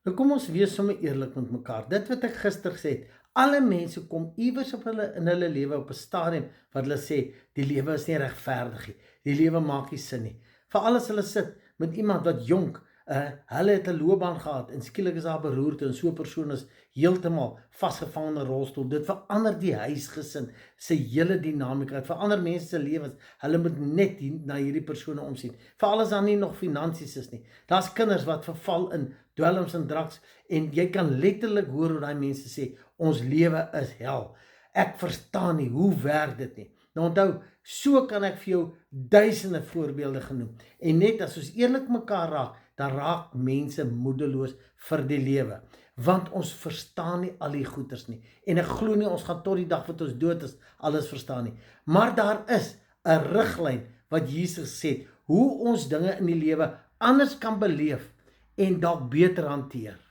Nou kom ons wees sommer eerlik met mekaar. Dit wat ek gister gesê het, alle mense kom iewers in hulle lewe op 'n stadium wat hulle sê die lewe is nie regverdig nie. Die lewe maak nie sin nie. Veral as hulle sit met iemand wat jonk, hulle het 'n loopbaan gehad en skielik is daar beroerte en so 'n persoon is heeltemal vasgevang in 'n rolstoel. Dit verander die huisgesin se hele dinamika. Dit verander mense se lewens. Hulle moet net na hierdie persone omsien. Veral as daar nie nog finansies is nie. Daar's kinders wat verval in dwelms en drugs en jy kan letterlik hoor hoe daai mense sê ons lewe is hel. Ek verstaan nie, hoe werk dit nie? Nou onthou, so kan ek vir jou duisende voorbeelde genoem. En net as ons eerlik mekaar raak, dan raak mense moedeloos vir die lewe. Want ons verstaan nie al die goeters nie. En ek glo nie ons gaan tot die dag wat ons dood is alles verstaan nie. Maar daar is 'n riglyn wat Jesus sê hoe ons dinge in die lewe anders kan beleef en dalk beter hanteer.